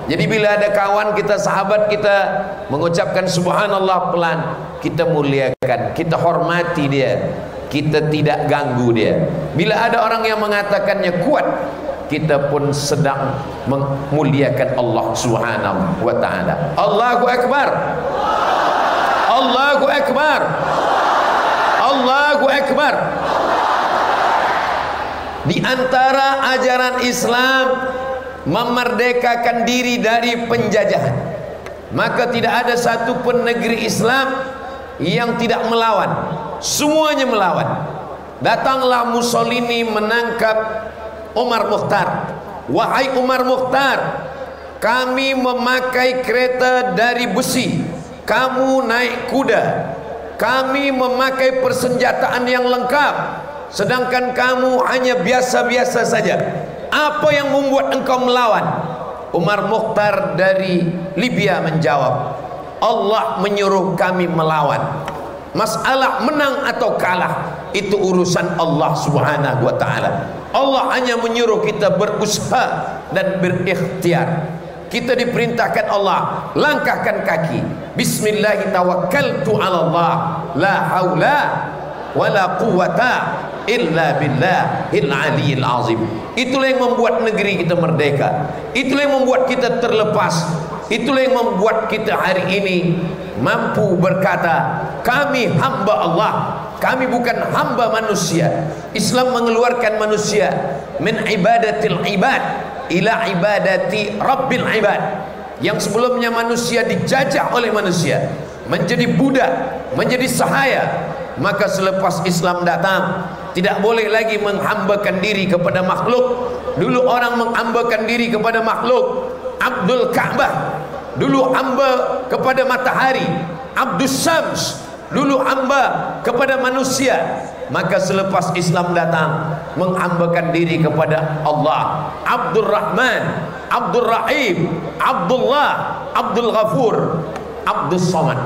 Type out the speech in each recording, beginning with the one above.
Jadi bila ada kawan kita, sahabat kita mengucapkan subhanallah pelan, kita muliakan, kita hormati dia, kita tidak ganggu dia. Bila ada orang yang mengatakannya kuat, kita pun sedang memuliakan Allah Subhanahu wa ta'ala. Allahu Akbar, Allahu Akbar, Allahu Akbar. Di antara ajaran Islam memerdekakan diri dari penjajahan, maka tidak ada satu pun negeri Islam yang tidak melawan. Semuanya melawan. Datanglah Mussolini menangkap Umar Mukhtar. Wahai Umar Mukhtar, kami memakai kereta dari besi, kamu naik kuda. Kami memakai persenjataan yang lengkap, sedangkan kamu hanya biasa-biasa saja. Apa yang membuat engkau melawan? Umar Mukhtar dari Libya menjawab, Allah menyuruh kami melawan. Masalah menang atau kalah itu urusan Allah Subhanahu wa ta'ala. Allah hanya menyuruh kita berusaha dan berikhtiar. Kita diperintahkan Allah, langkahkan kaki, bismillah tawakkaltu ala Allah, la haula wala quwata illa billahil aliyil azim. Itulah yang membuat negeri kita merdeka, itulah yang membuat kita terlepas, itulah yang membuat kita hari ini mampu berkata, kami hamba Allah, kami bukan hamba manusia. Islam mengeluarkan manusia min ibadatil ibad ila ibadati rabbil ibad. Yang sebelumnya manusia dijajah oleh manusia, menjadi budak, menjadi sahaya. Maka selepas Islam datang, tidak boleh lagi menghambakan diri kepada makhluk. Dulu orang menghambakan diri kepada makhluk. Abdul Ka'bah dulu hamba kepada matahari. Abdus Syams dulu hamba kepada manusia. Maka selepas Islam datang, menghambakan diri kepada Allah. Abdul Rahman, Abdul Rahim, Abdullah, Abdul Ghafur, Abdul Samad.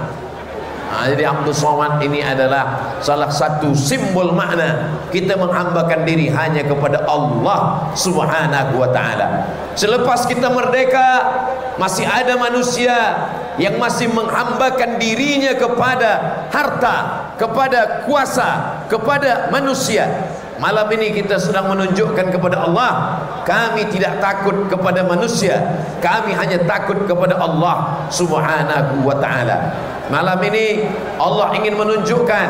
Jadi Abdul Samad ini adalah salah satu simbol makna kita menghambakan diri hanya kepada Allah Subhanahu wa ta'ala. Selepas kita merdeka, masih ada manusia yang masih menghambakan dirinya kepada harta, kepada kuasa, kepada manusia. Malam ini kita sedang menunjukkan kepada Allah, kami tidak takut kepada manusia, kami hanya takut kepada Allah Subhanahu wa ta'ala. Malam ini Allah ingin menunjukkan,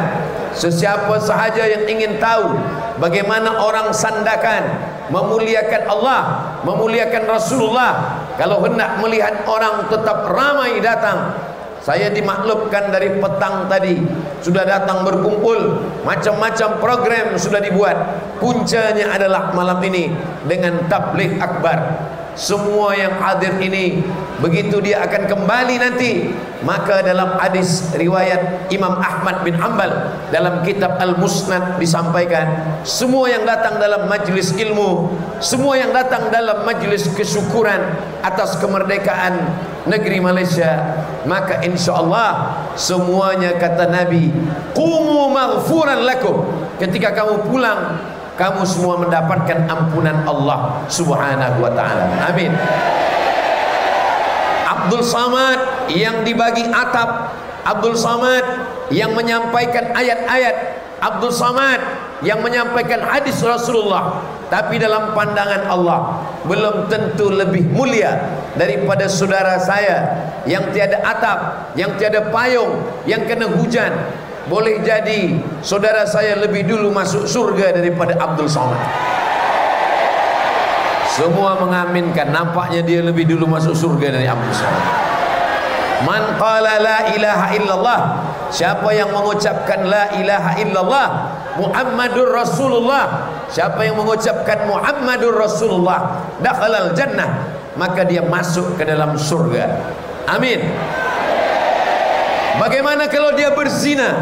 sesiapa sahaja yang ingin tahu bagaimana orang sandakan memuliakan Allah, memuliakan Rasulullah, kalau hendak melihat orang tetap ramai datang. Saya dimaklumkan dari petang tadi sudah datang berkumpul, macam-macam program sudah dibuat. Puncanya adalah malam ini dengan tabligh akbar. Semua yang hadir ini, begitu dia akan kembali nanti, maka dalam hadis riwayat Imam Ahmad bin Hanbal dalam kitab Al-Musnad disampaikan, semua yang datang dalam majlis ilmu, semua yang datang dalam majlis kesyukuran atas kemerdekaan negeri Malaysia, maka insyaAllah semuanya, kata Nabi, qumu maghfuran lakum, ketika kamu pulang, kamu semua mendapatkan ampunan Allah Subhanahu wa ta'ala. Amin. Abdul Samad yang dibagi atap, Abdul Samad yang menyampaikan ayat-ayat, Abdul Samad yang menyampaikan hadis Rasulullah. Tapi dalam pandangan Allah belum tentu lebih mulia daripada saudara saya yang tiada atap, yang tiada payung, yang kena hujan. Boleh jadi saudara saya lebih dulu masuk surga daripada Abdul Samad. Semua mengaminkan, nampaknya dia lebih dulu masuk surga dari Abdul Samad. Man qala la ilaha illallah, siapa yang mengucapkan la ilaha illallah Muhammadur Rasulullah, siapa yang mengucapkan Muhammadur Rasulullah, dakhalal jannah, maka dia masuk ke dalam surga. Amin. Bagaimana kalau dia berzina?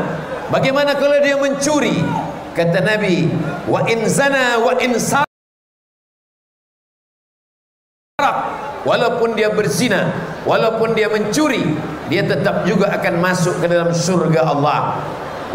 Bagaimana kalau dia mencuri? Kata Nabi, wa in zana wa in sarak, walaupun dia berzina, walaupun dia mencuri, dia tetap juga akan masuk ke dalam surga Allah.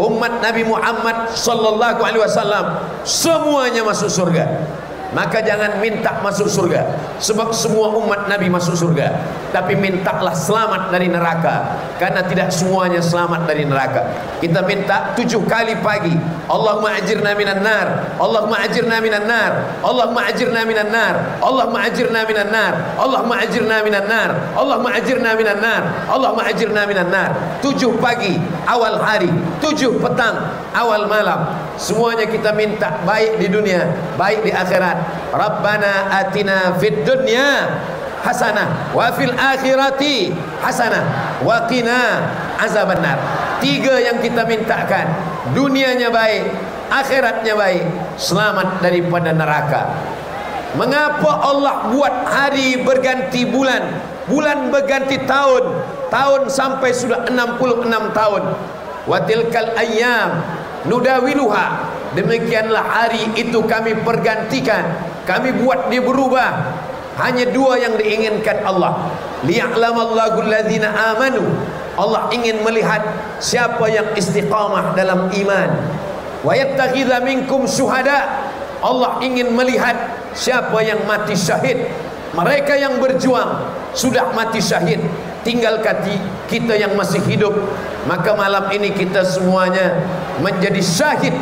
Umat Nabi Muhammad sallallahu alaihi wasallam semuanya masuk surga. maka jangan minta masuk surga, sebab semua umat Nabi masuk surga. Tapi mintalah selamat dari neraka, karena tidak semuanya selamat dari neraka. Kita minta 7 kali pagi, Allahumma ajirna minan nar, Allahumma ajirna minan nar, Allahumma ajirna minan nar, Allahumma ajirna minan nar, Allahumma ajirna minan nar, Allahumma ajirna minan nar, Allahumma ajirna minan nar. 7 pagi awal hari, 7 petang awal malam. Semuanya kita minta baik di dunia, baik di akhirat. Rabbana atina fid dunya hasanah wa fil akhirati hasanah wa qina azabannar. 3 yang kita mintakan, dunianya baik, akhiratnya baik, selamat daripada neraka. Mengapa Allah buat hari berganti bulan, bulan berganti tahun, tahun sampai sudah 66 tahun? Wa tilkal ayyam nudawiluha, demikianlah hari itu kami pergantikan, kami buat dia berubah. Hanya 2 yang diinginkan Allah, liya'lamallahu alladzina amanu, Allah ingin melihat siapa yang istiqamah dalam iman. Wa yattakhidha minkum syuhada, Allah ingin melihat siapa yang mati syahid. Mereka yang berjuang sudah mati syahid, tinggal kita yang masih hidup. Maka malam ini kita semuanya menjadi syahid,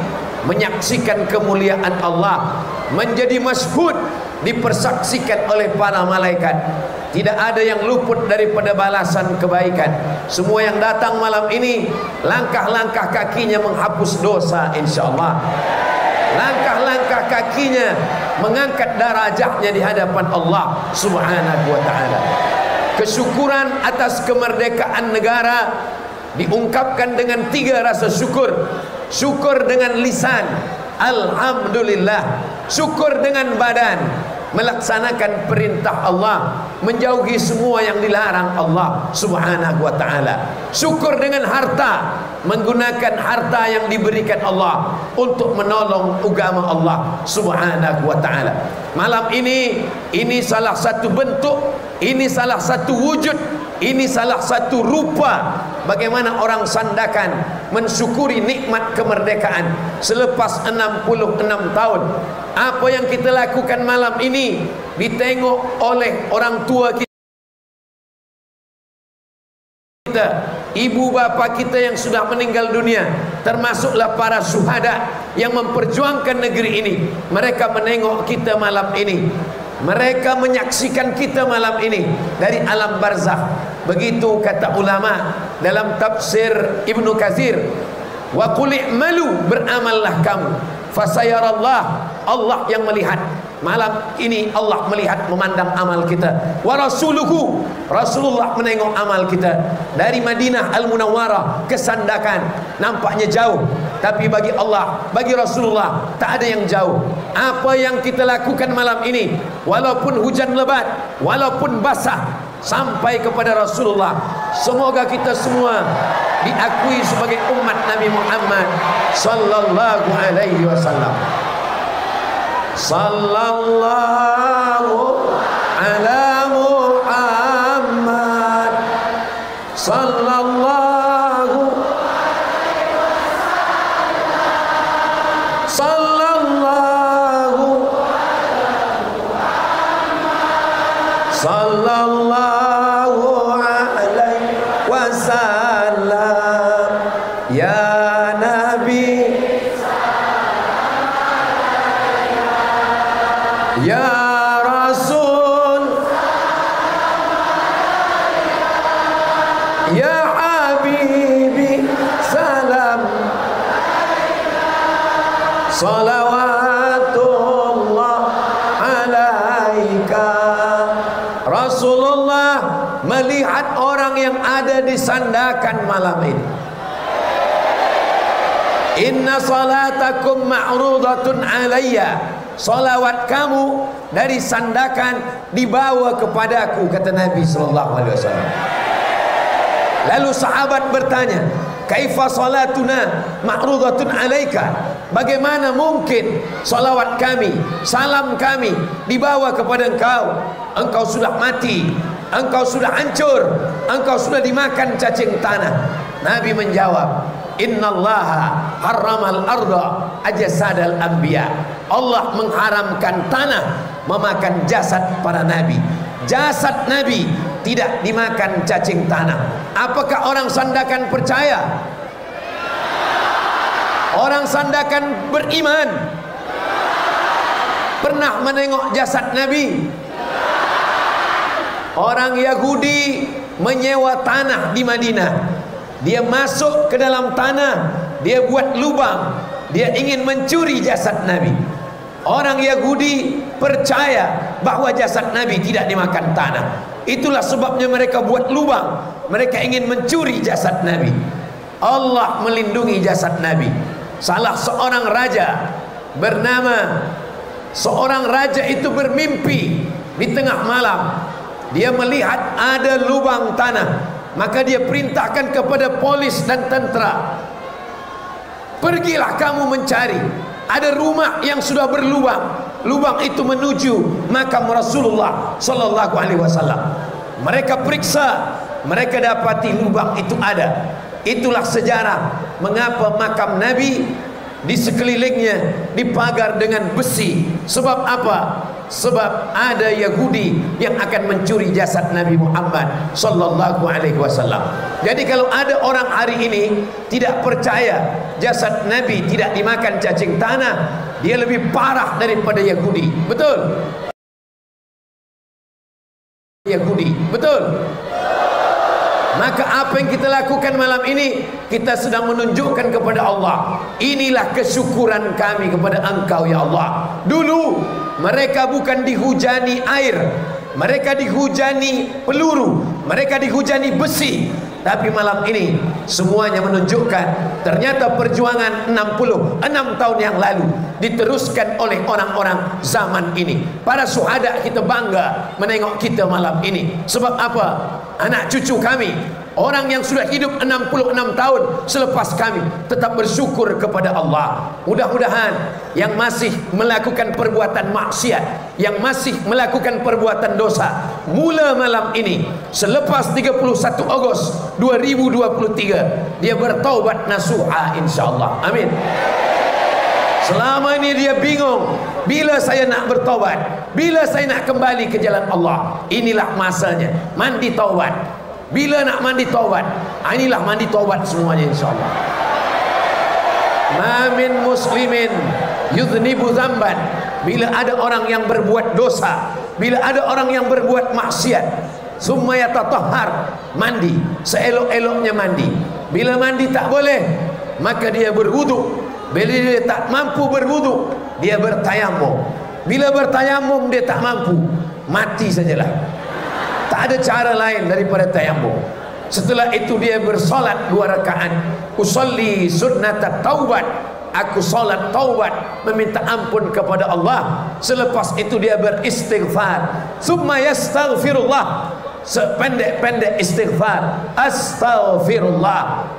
menyaksikan kemuliaan Allah, menjadi masyhud, dipersaksikan oleh para malaikat. Tidak ada yang luput daripada balasan kebaikan. Semua yang datang malam ini, langkah-langkah kakinya menghapus dosa, insyaallah. Langkah-langkah kakinya mengangkat darajatnya di hadapan Allah Subhanahu wa ta'ala. Kesyukuran atas kemerdekaan negara diungkapkan dengan 3 rasa syukur. Syukur dengan lisan, alhamdulillah. Syukur dengan badan, melaksanakan perintah Allah, menjauhi semua yang dilarang Allah Subhanahu wa ta'ala. Syukur dengan harta, menggunakan harta yang diberikan Allah untuk menolong agama Allah Subhanahu wa ta'ala. Malam ini salah satu bentuk, ini salah satu wujud, ini salah satu rupa bagaimana orang Sandakan mensyukuri nikmat kemerdekaan selepas 66 tahun. Apa yang kita lakukan malam ini ditengok oleh orang tua kita, ibu bapa kita yang sudah meninggal dunia, termasuklah para syuhada yang memperjuangkan negeri ini. Mereka menengok kita malam ini, mereka menyaksikan kita malam ini dari alam barzakh. Begitu kata ulama dalam tafsir Ibnu Katsir, wa qul i'malu, beramallah kamu, fasayarallah, Allah yang melihat. Malam ini Allah melihat, memandang amal kita. Wa rasuluhu, Rasulullah menengok amal kita. Dari Madinah Al-Munawwarah ke Sandakan nampaknya jauh, tapi bagi Allah, bagi Rasulullah tak ada yang jauh. Apa yang kita lakukan malam ini, walaupun hujan lebat, walaupun basah, sampai kepada Rasulullah. Semoga kita semua diakui sebagai umat Nabi Muhammad sallallahu alaihi wasallam. Sallallahu ala Muhammad sallallahu sallallahu sallallahu alaihi wasallam. Ya Nabi, ya Rasul, ya Habibi, salam, salawatullah alaika. Rasulullah melihat orang yang ada di Sandakan malam ini. Inna salatakum ma'rudatun alayya, salawat kamu dari Sandakan dibawa kepadaku, kata Nabi sallallahu alaihi wasallam. Lalu sahabat bertanya, kaifa salatuna ma'rudatun alaika? Bagaimana mungkin salawat kami, salam kami dibawa kepada engkau? Engkau sudah mati, engkau sudah hancur, engkau sudah dimakan cacing tanah. Nabi menjawab, innallaha harramal arda ajsadal anbiya. Allah mengharamkan tanah memakan jasad para nabi. Jasad nabi tidak dimakan cacing tanah. Apakah orang Sandakan percaya? Orang Sandakan beriman? Pernah menengok jasad nabi? Orang Yahudi menyewa tanah di Madinah. Dia masuk ke dalam tanah, dia buat lubang, dia ingin mencuri jasad nabi. Orang Yahudi percaya bahwa jasad nabi tidak dimakan tanah. Itulah sebabnya mereka buat lubang. Mereka ingin mencuri jasad nabi. Allah melindungi jasad nabi. Salah seorang raja bernama, seorang raja itu bermimpi di tengah malam. Dia melihat ada lubang tanah, maka dia perintahkan kepada polis dan tentera, pergilah kamu mencari. Ada rumah yang sudah berlubang. Lubang itu menuju makam Rasulullah sallallahu alaihi wasallam. Mereka periksa, mereka dapati lubang itu ada. Itulah sejarah mengapa makam Nabi di sekelilingnya dipagar dengan besi. Sebab apa? Sebab ada Yahudi yang akan mencuri jasad Nabi Muhammad sallallahu alaihi wasallam. Jadi kalau ada orang hari ini tidak percaya jasad Nabi tidak dimakan cacing tanah, dia lebih parah daripada Yahudi. Betul? Yahudi. Betul? Maka apa yang kita lakukan malam ini, kita sedang menunjukkan kepada Allah, inilah kesyukuran kami kepada Engkau ya Allah. Dulu mereka bukan dihujani air, mereka dihujani peluru, mereka dihujani besi. Tapi malam ini semuanya menunjukkan ternyata perjuangan 66 tahun yang lalu diteruskan oleh orang-orang zaman ini. Para syuhada kita bangga menengok kita malam ini. Sebab apa? Anak cucu kami, orang yang sudah hidup 66 tahun selepas kami, tetap bersyukur kepada Allah. Mudah-mudahan yang masih melakukan perbuatan maksiat, yang masih melakukan perbuatan dosa, mula malam ini selepas 31 Ogos 2023 dia bertaubat nasuha insyaallah. Amin. Selama ini dia bingung, bila saya nak bertaubat, bila saya nak kembali ke jalan Allah. Inilah masanya mandi taubat. Bila nak mandi taubat? Inilah mandi taubat semuanya insyaallah. Ma min muslimin yudhnibu dzamban. Bila ada orang yang berbuat dosa, bila ada orang yang berbuat maksiat, summa yatatahhar, mandi, seelok-eloknya mandi. Bila mandi tak boleh, maka dia berwudu. Bila dia tak mampu berwudu, dia bertayamum. Bila bertayamum dia tak mampu, mati sajalah. Tak ada cara lain daripada tayamum. Setelah itu dia bersolat 2 rakaat. Usolli sunnata taubat. Aku solat taubat, meminta ampun kepada Allah. Selepas itu dia beristighfar. Summa yastaghfirullah. Sependek-pendek istighfar, astaghfirullah.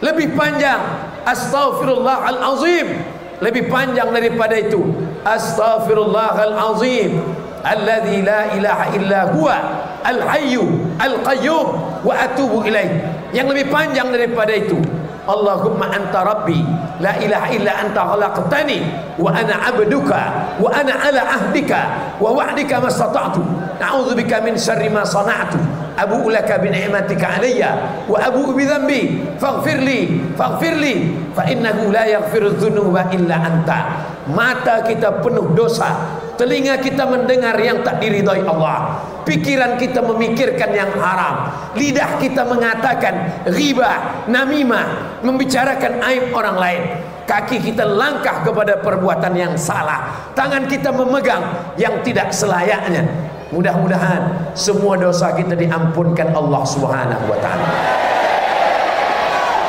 Lebih panjang, astaghfirullahalazim. Lebih panjang daripada itu, astaghfirullahalazim alladzi la ilaha illa huwa al-hayyu al-qayyum wa atubu ilaih. Yang lebih panjang daripada itu, Allahumma anta rabbi la ilaha illa anta khalaqtani wa ana abduka wa ana ala ahdika wa wa'dika mastata'tu a'udzubika min syarri ma sana'tu abu'u laka bi ni'matika alayya wa abu'u bi dhanbi faghfirli fa innahu la yaghfiru dzunuba illa anta. Mata kita penuh dosa, telinga kita mendengar yang tak diridhai Allah, pikiran kita memikirkan yang haram, lidah kita mengatakan ghibah, namimah, membicarakan aib orang lain, kaki kita langkah kepada perbuatan yang salah, tangan kita memegang yang tidak selayaknya. Mudah-mudahan semua dosa kita diampunkan Allah Subhanahu wa taala.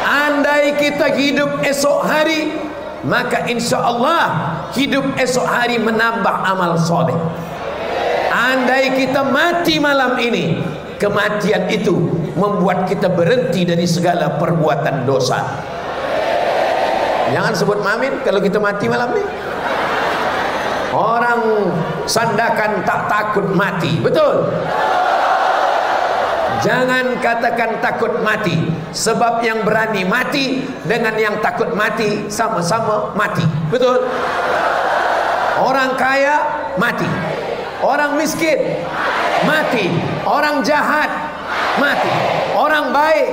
Andai kita hidup esok hari, maka insya Allah hidup esok hari menambah amal soleh. Andai kita mati malam ini, kematian itu membuat kita berhenti dari segala perbuatan dosa. Jangan sebut mamin kalau kita mati malam ini. Orang Sandakan tak takut mati, betul? Jangan katakan takut mati, sebab yang berani mati dengan yang takut mati sama-sama mati. Betul? Orang kaya mati, orang miskin mati, orang jahat mati, orang baik.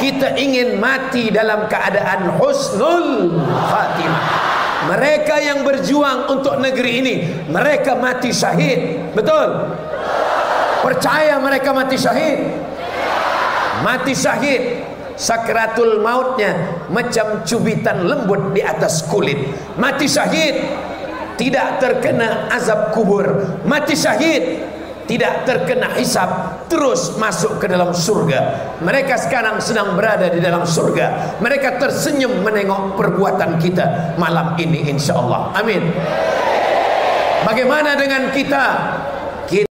Kita ingin mati dalam keadaan husnul khatimah. Mereka yang berjuang untuk negeri ini, mereka mati syahid. Betul? Percaya mereka mati syahid? Mati syahid, sakratul mautnya macam cubitan lembut di atas kulit. Mati syahid, tidak terkena azab kubur. Mati syahid, tidak terkena hisab, terus masuk ke dalam surga. Mereka sekarang sedang berada di dalam surga. Mereka tersenyum menengok perbuatan kita malam ini, insya Allah. Amin. Bagaimana dengan kita?